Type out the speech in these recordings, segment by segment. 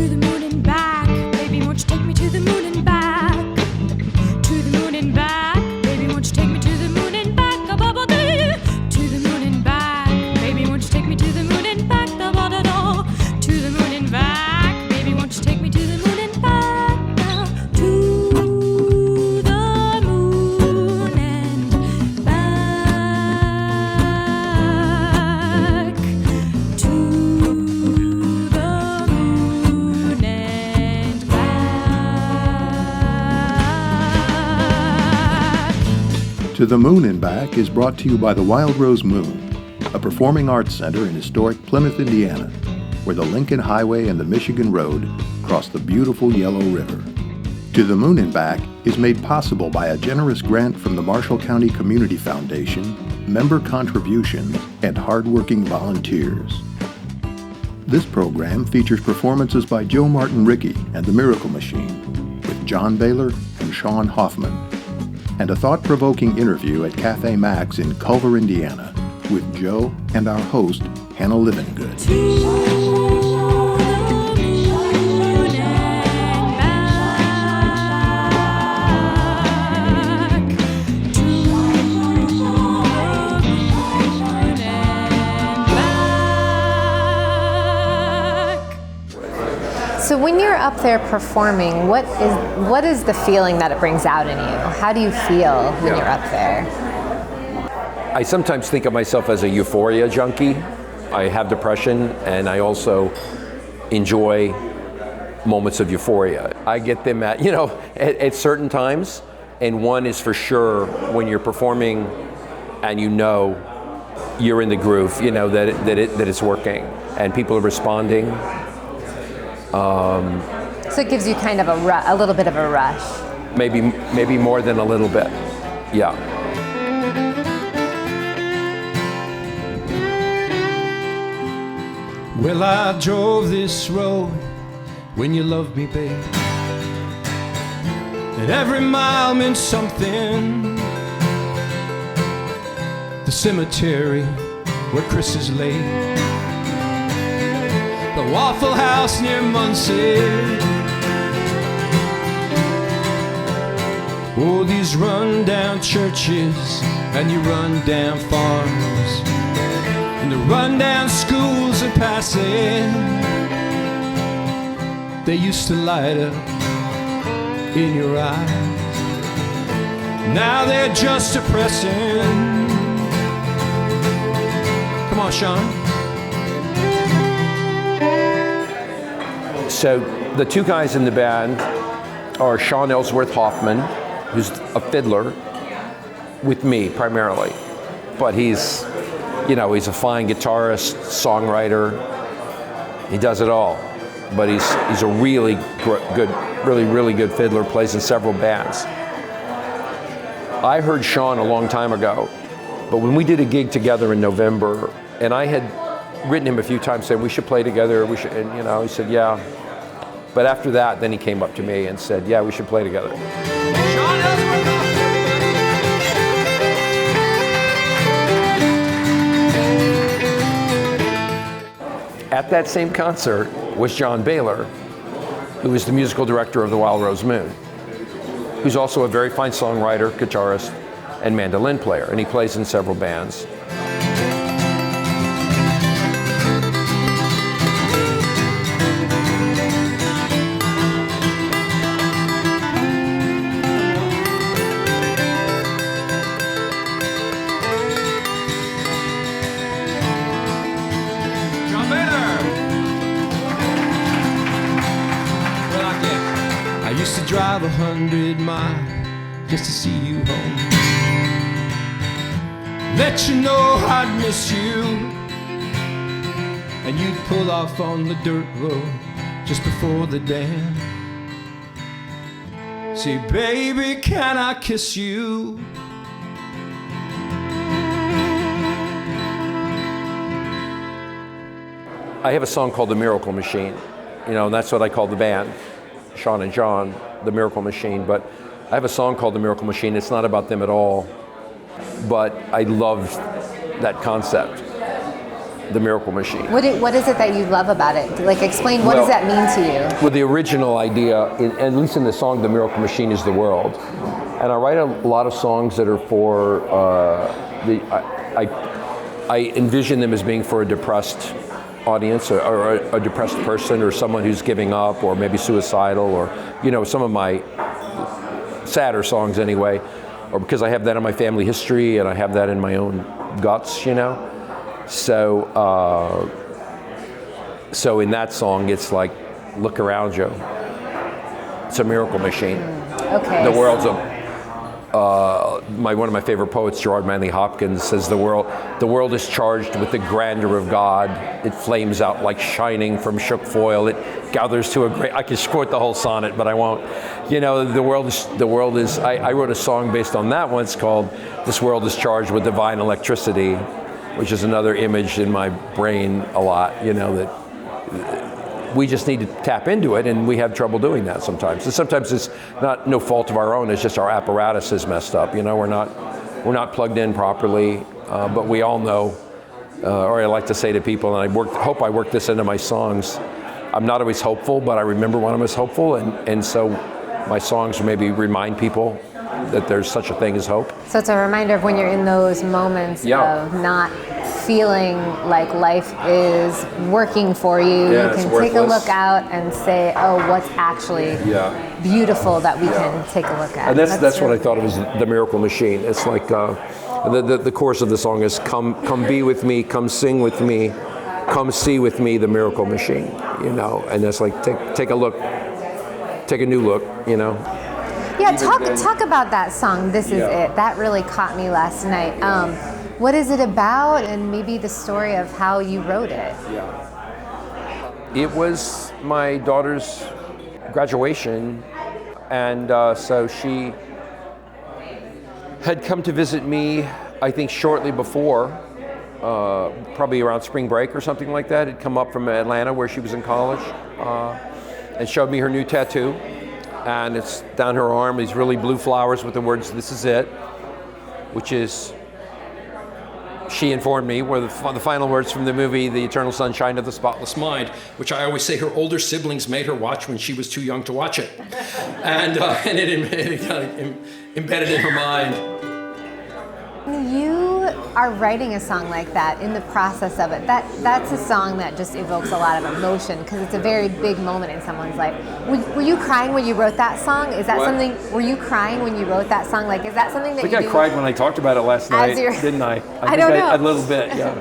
To the moon and back, baby, won't you take me to the moon and back? To the moon and back, baby, won't you take me to the moon and back? To the moon and back, baby, won't you take me to the moon and back? To the moon and back, baby, won't you take me to the moon and back? Now to the moon and back. To the moon and back. To the Moon and Back is brought to you by the Wild Rose Moon, a performing arts center in historic Plymouth, Indiana, where the Lincoln Highway and the Michigan Road cross the beautiful Yellow River. To the Moon and Back is made possible by a generous grant from the Marshall County Community Foundation, member contributions, and hardworking volunteers. This program features performances by Joe Martyn Ricke and the Miracle Machine, with John Bahler and Sean Hoffman, and a thought-provoking interview at Cafe Max in Culver, Indiana, with Joe and our host, Hannah Livengood. So when you're up there performing, what is the feeling that it brings out in you? How do you feel when you're up there? I sometimes think of myself as a euphoria junkie. I have depression, and I also enjoy moments of euphoria. I get them at certain times, and one is for sure when you're performing and you're in the groove, that it's working and people are responding. So it gives you kind of a little bit of a rush. Maybe more than a little bit, yeah. Well, I drove this road when you loved me, babe, and every mile meant something. The cemetery where Chris is laid, the Waffle House near Muncie. Oh, these run-down churches and your run-down farms, and the run-down schools in passing, they used to light up in your eyes. Now they're just depressing. Come on, Sean. So the two guys in the band are Sean Ellsworth-Hoffman, who's a fiddler with me primarily, but he's a fine guitarist, songwriter. He does it all, but he's a really good fiddler. Plays in several bands. I heard Sean a long time ago, but when we did a gig together in November, and I had written him a few times saying we should play together. We should, and he said yeah. But after that, then he came up to me and said, yeah, we should play together. Sean Ellsworth-Hoffman. At that same concert was John Bahler, who is the musical director of the Wild Rose Moon, who's also a very fine songwriter, guitarist, and mandolin player, and he plays in several bands. I used to drive 100 miles just to see you home, let you know I'd miss you, and you'd pull off on the dirt road just before the dam. Say, baby, can I kiss you? I have a song called The Miracle Machine, and that's what I call the band, Sean and John, The Miracle Machine. But I have a song called The Miracle Machine. It's not about them at all, but I love that concept. the Miracle Machine. What is it that you love about it? Like, explain, what does that mean to you? Well, the original idea, at least in the song, The Miracle Machine is the world. And I write a lot of songs that are for, I envision them as being for a depressed audience or a depressed person or someone who's giving up or maybe suicidal or, some of my sadder songs anyway, or because I have that in my family history and I have that in my own guts, So in that song, it's like, look around you. It's a miracle machine. Okay. The world's one of my favorite poets, Gerard Manley Hopkins, says the world is charged with the grandeur of God. It flames out like shining from shook foil. It gathers to a great. I could quote the whole sonnet, but I won't. The world is. I wrote a song based on that once called "This World is Charged with Divine Electricity," which is another image in my brain a lot. That we just need to tap into it, and we have trouble doing that sometimes. And sometimes it's no fault of our own. It's just our apparatus is messed up. We're not plugged in properly. But we all know, or I like to say to people, and I hope I work this into my songs. I'm not always hopeful, but I remember when I was hopeful, and so my songs maybe remind people that there's such a thing as hope. So it's a reminder of when you're in those moments of not feeling like life is working for you. Yeah, you can it's take a worthless. look out and say, oh, what's actually beautiful that we can take a look at. And that's what I thought of as the Miracle Machine. It's like the chorus of the song is come be with me, come sing with me, come see with me the Miracle Machine. And it's like take a look, take a new look. Yeah, talk about that song, This Is It. That really caught me last night. What is it about, and maybe the story of how you wrote it? It was my daughter's graduation, and so she had come to visit me, I think shortly before, probably around spring break or something like that. Had come up from Atlanta where she was in college, and showed me her new tattoo. And it's down her arm, these really blue flowers with the words, "This is it," which is, she informed me, were the final words from the movie The Eternal Sunshine of the Spotless Mind, which I always say her older siblings made her watch when she was too young to watch it. And it kind of embedded in her mind. You are writing a song like that in the process of it. That's a song that just evokes a lot of emotion because it's a very big moment in someone's life. Were you crying when you wrote that song? Is that something? Were you crying when you wrote that song? Like, is that something that I think I cried when I talked about it last night, didn't I? I don't know. A little bit, yeah.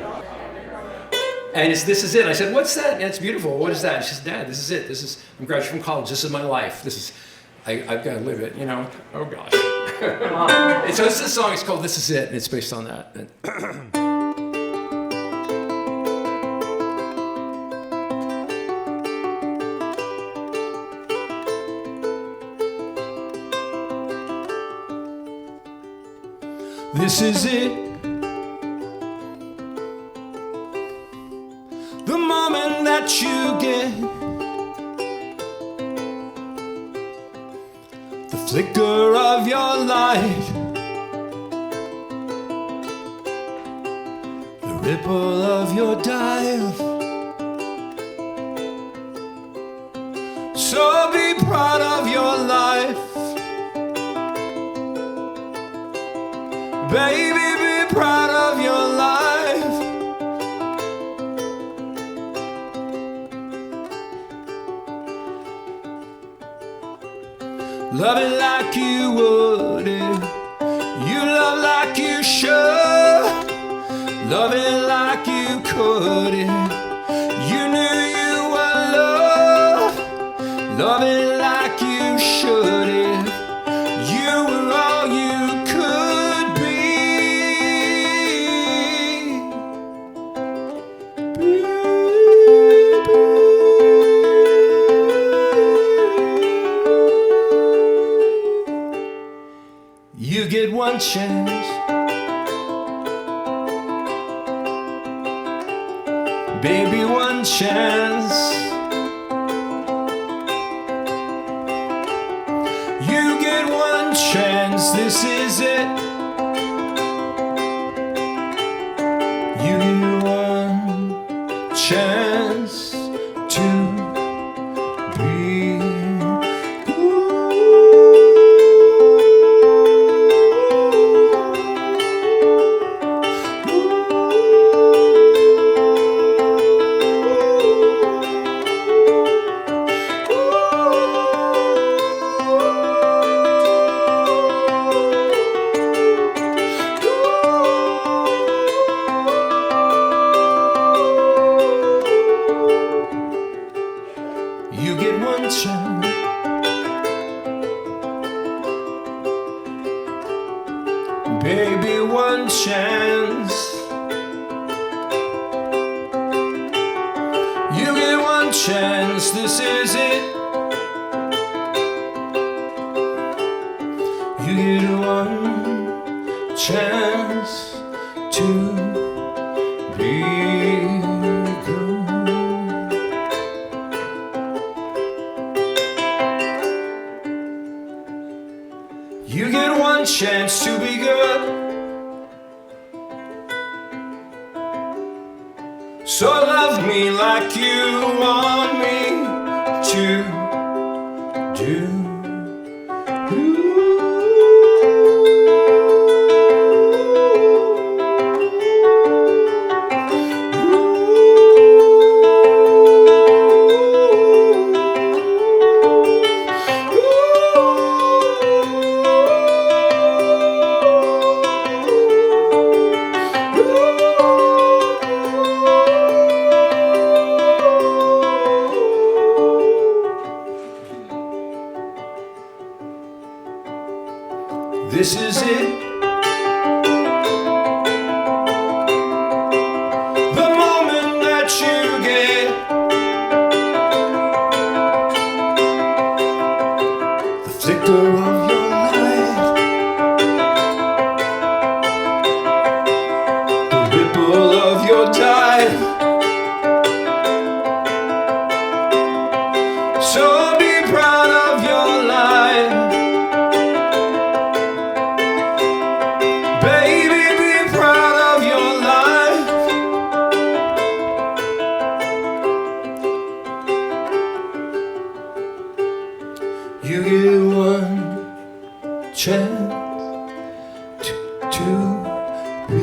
And This Is It. I said, "What's that?" And it's beautiful. What is that? She said, "Dad, this is it. I'm graduating from college. This is my life. I've got to live it, Oh gosh." And so this song is called "This Is It," and it's based on that. This is it. The moment that you get. The flicker of your light. The ripple of your dive. So be proud of your life. Baby, be proud of your life. Love it like you would if you love like you should. Love it like you could if you knew you were loved. Love it like you should if you were all you could be. You get one chance. Baby, one chance. You get one chance. This is it. You get one You get one chance. Baby, one chance. You get one chance, this is it. You get one chance to be good. You get one chance to be good. So love me like you want me to do. This is it. The moment that you get. The flicker of your light. The ripple of your tide. So be proud of your life. You get one chance to be.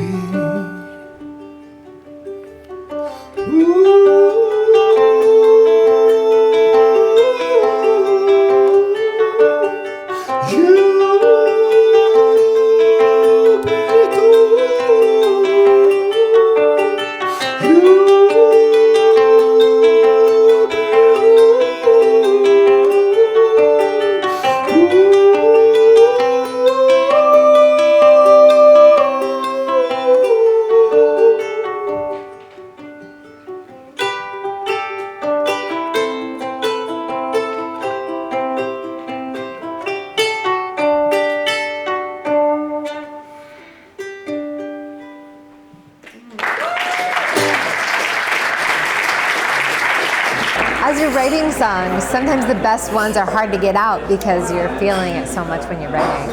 As you're writing songs, sometimes the best ones are hard to get out because you're feeling it so much when you're writing.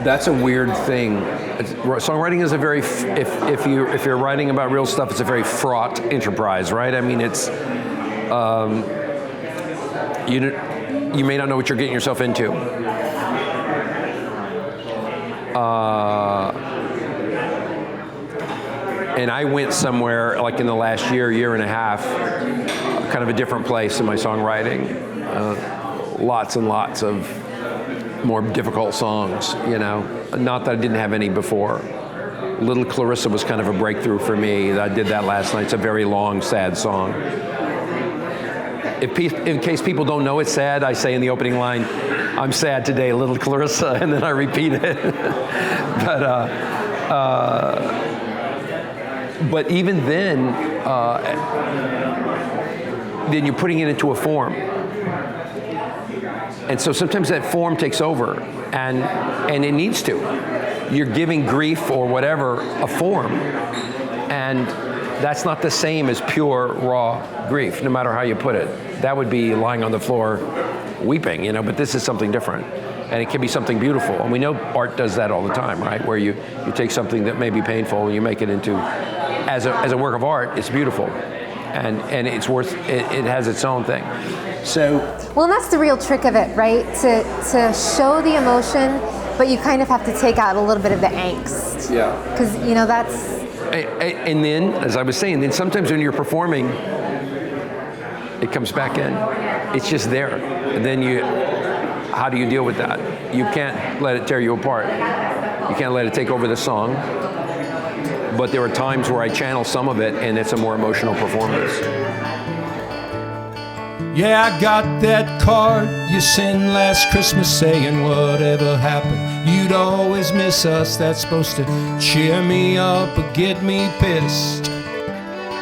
That's a weird thing. Songwriting is a very, if you're writing about real stuff, it's a very fraught enterprise, right? I mean, it's, you may not know what you're getting yourself into. And I went somewhere, like in the last year and a half, kind of a different place in my songwriting. Lots and lots of more difficult songs, you know. Not that I didn't have any before. Little Clarissa was kind of a breakthrough for me. I did that last night. It's a very long, sad song. In case people don't know it's sad, I say in the opening line, "I'm sad today, Little Clarissa," and then I repeat it. But even then you're putting it into a form. And so sometimes that form takes over, and it needs to. You're giving grief or whatever a form, and that's not the same as pure, raw grief, no matter how you put it. That would be lying on the floor weeping, you know, but this is something different. And it can be something beautiful. And we know art does that all the time, right? Where you take something that may be painful and you make it into, as a work of art, it's beautiful. And it's worth, it has its own thing. So. Well, and that's the real trick of it, right? To show the emotion, but you kind of have to take out a little bit of the angst. Yeah. Because, you know, that's. And then, as I was saying, then sometimes when you're performing, it comes back in. It's just there. And then how do you deal with that? You can't let it tear you apart. You can't let it take over the song. But there are times where I channel some of it, and it's a more emotional performance. Yeah, I got that card you sent last Christmas saying whatever happened, you'd always miss us. That's supposed to cheer me up or get me pissed.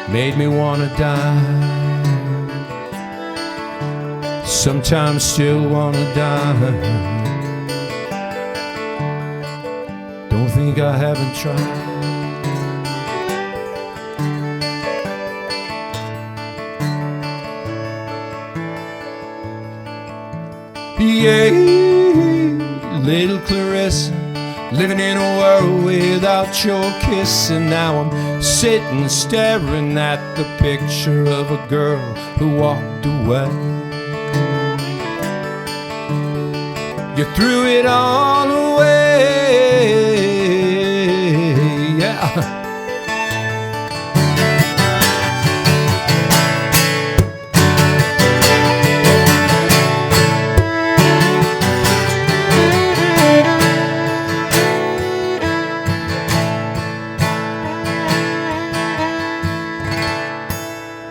Made me wanna die. Sometimes still wanna die. Don't think I haven't tried. Yeah, little Clarissa, living in a world without your kiss. And now I'm sitting staring at the picture of a girl who walked away. You threw it all away, yeah.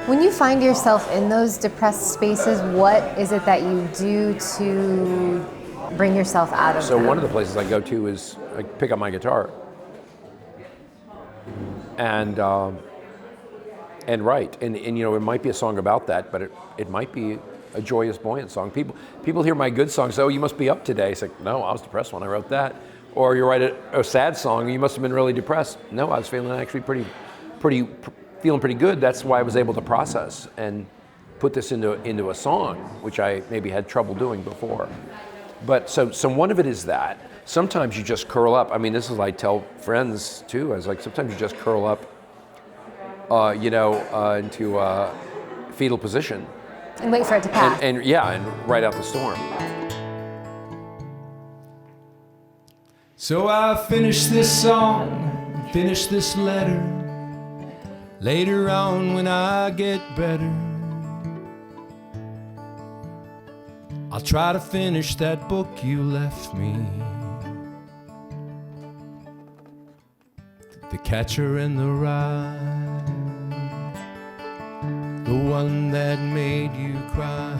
When you find yourself in those depressed spaces, what is it that you do to bring yourself out of So them? one of the places I go to is I pick up my guitar and write. And you know, it might be a song about that, but it might be a joyous, buoyant song. People hear my good songs, oh, you must be up today. It's like, no, I was depressed when I wrote that. Or you write a sad song, you must have been really depressed. No, I was feeling actually feeling pretty good. That's why I was able to process and put this into a song, which I maybe had trouble doing before. But so one of it is that. Sometimes you just curl up. I mean, this is what I tell friends too. I was like, sometimes you just curl up, into a fetal position. And wait for it to pass. And ride out the storm. So I finished this song, finished this letter. Later on when I get better, I'll try to finish that book you left me. The Catcher in the Rye, the one that made you cry.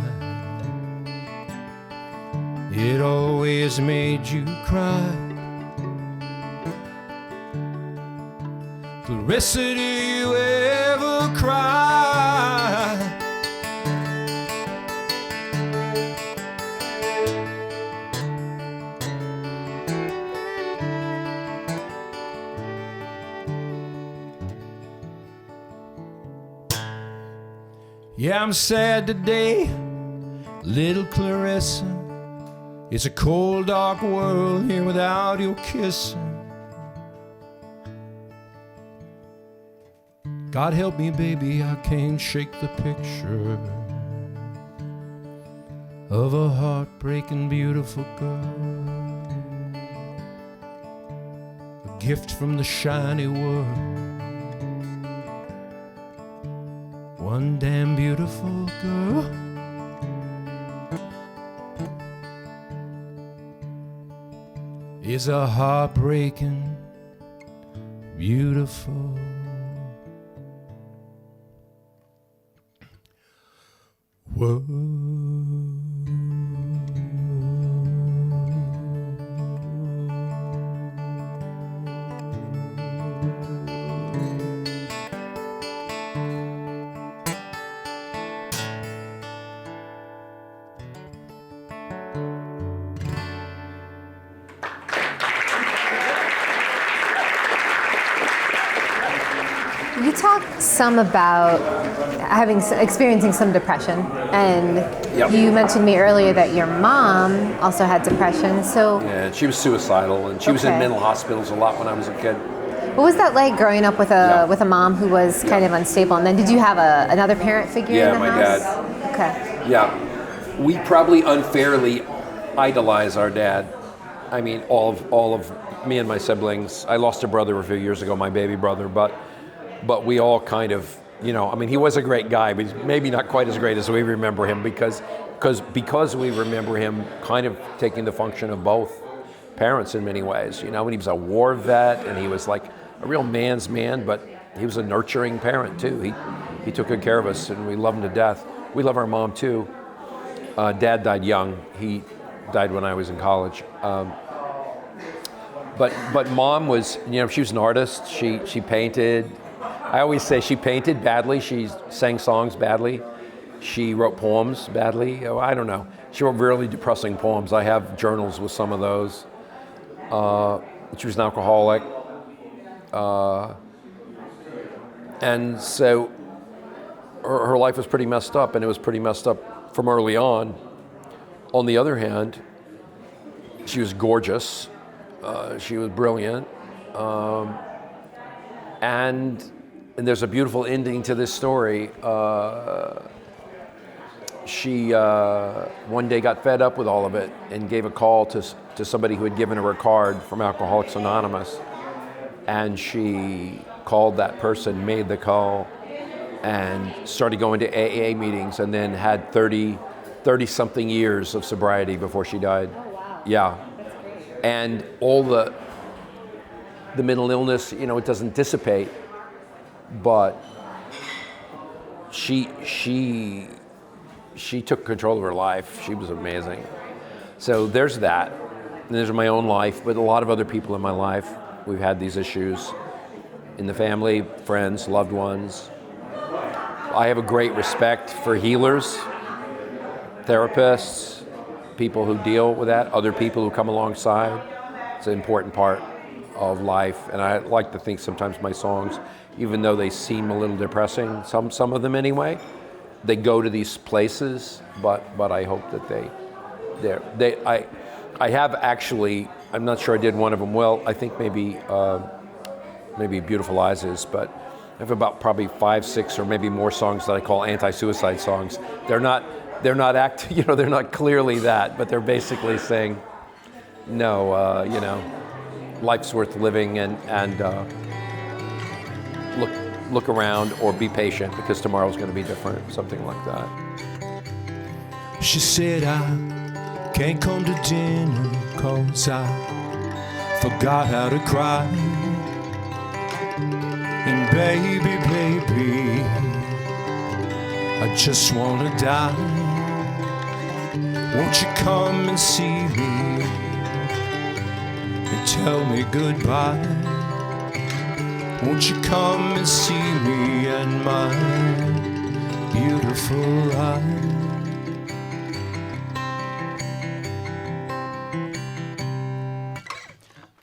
It always made you cry. Clarissa, do you ever cry? Yeah, I'm sad today, little Clarissa. It's a cold, dark world here without your kissing. God help me, baby, I can't shake the picture of a heartbreaking, beautiful girl. A gift from the shiny world. One damn beautiful girl. Is a heartbreaking, beautiful world. You talk some about experiencing some depression, and Yep. you mentioned me earlier that your mom also had depression. So Yeah, she was suicidal, and she was in Okay. mental hospitals a lot when I was a kid. what was that like growing up with a mom who was kind of unstable? And then did you have another parent figure Yeah, in the my house? dad. Okay. Yeah, we probably unfairly idolize our dad. I mean, all of me and my siblings. I lost a brother a few years ago, my baby brother, but we all kind of, I mean, he was a great guy, but he's maybe not quite as great as we remember him because we remember him kind of taking the function of both parents in many ways. And he was a war vet, and he was like a real man's man, but he was a nurturing parent too. He took good care of us, and we loved him to death. We love our mom too. Dad died young. He died when I was in college. But mom was, she was an artist. She painted. I always say she painted badly. She sang songs badly. She wrote poems badly. Oh, I don't know. She wrote really depressing poems. I have journals with some of those. She was an alcoholic. And so her life was pretty messed up, and it was pretty messed up from early on. On the other hand, she was gorgeous. She was brilliant. And there's a beautiful ending to this story. She one day got fed up with all of it and gave a call to somebody who had given her a card from Alcoholics Anonymous. And she called that person, made the call, and started going to AA meetings, and then had 30-something years of sobriety before she died. Oh, wow. Yeah. That's great. And all the mental illness, it doesn't dissipate, but she took control of her life. She was amazing. So there's that. And there's my own life, but a lot of other people in my life, we've had these issues in the family, friends, loved ones. I have a great respect for healers, therapists, people who deal with that, other people who come alongside. It's an important part of life. And I like to think sometimes my songs, even though they seem a little depressing, some of them anyway, they go to these places, but I hope that I have actually, I'm not sure I did one of them well. I think maybe Beautiful Eyes is, but I have about probably 5, 6, or maybe more songs that I call anti-suicide songs. They're not they're not clearly that, but they're basically saying, no, life's worth living, and look around, or be patient, because tomorrow's going to be different, something like that. She said, I can't come to dinner 'cause I forgot how to cry. And baby, I just wanna die. Won't you come and see me and tell me goodbye? Won't you come and see me and my beautiful eyes?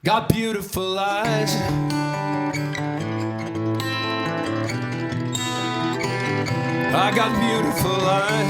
Got beautiful eyes. I got beautiful eyes.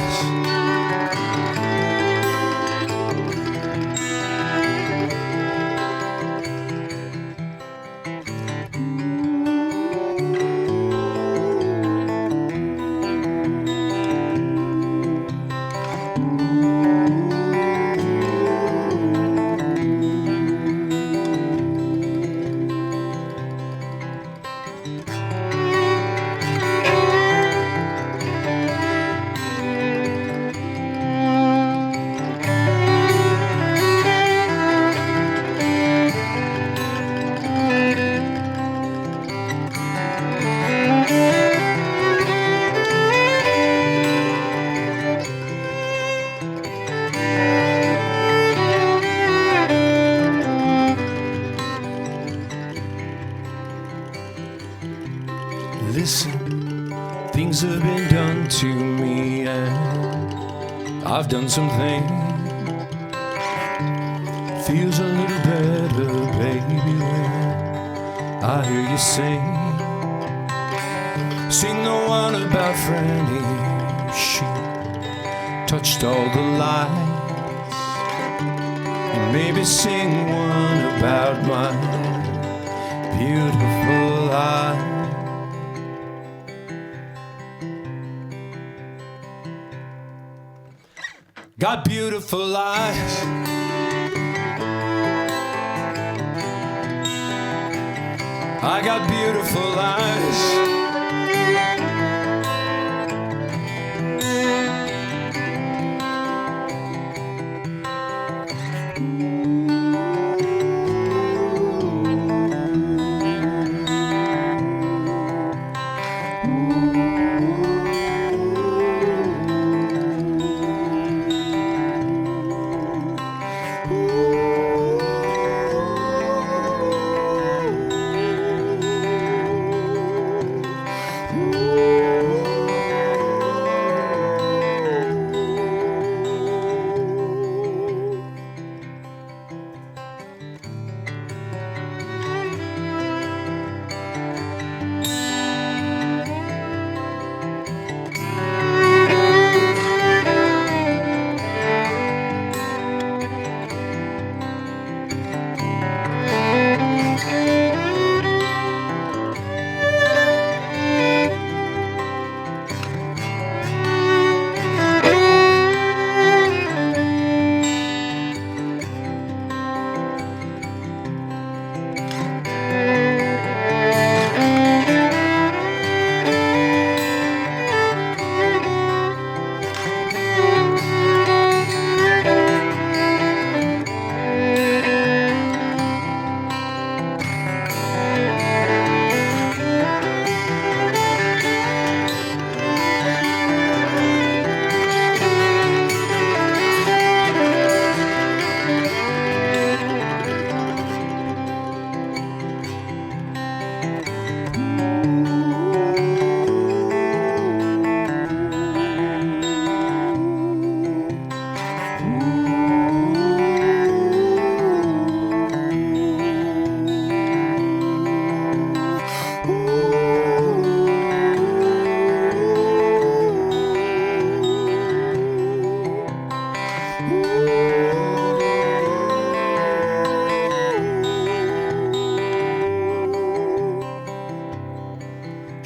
Listen, things have been done to me, and I've done something. Feels a little better, baby, when I hear you sing. Sing the one about Franny. She touched all the lights. And maybe sing one about my beautiful eyes. Got beautiful eyes. I got beautiful eyes.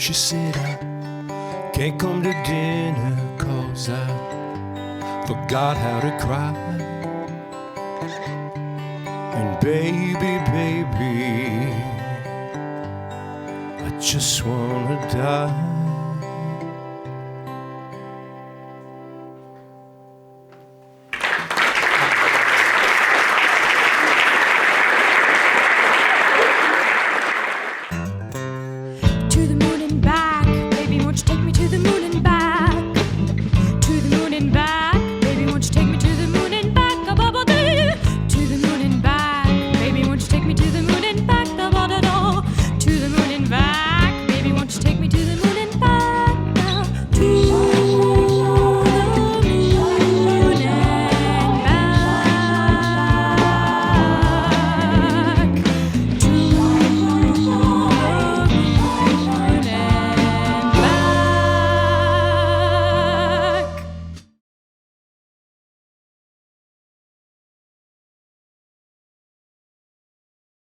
she said, I can't come to dinner 'cause I forgot how to cry. And baby, baby, I just wanna die.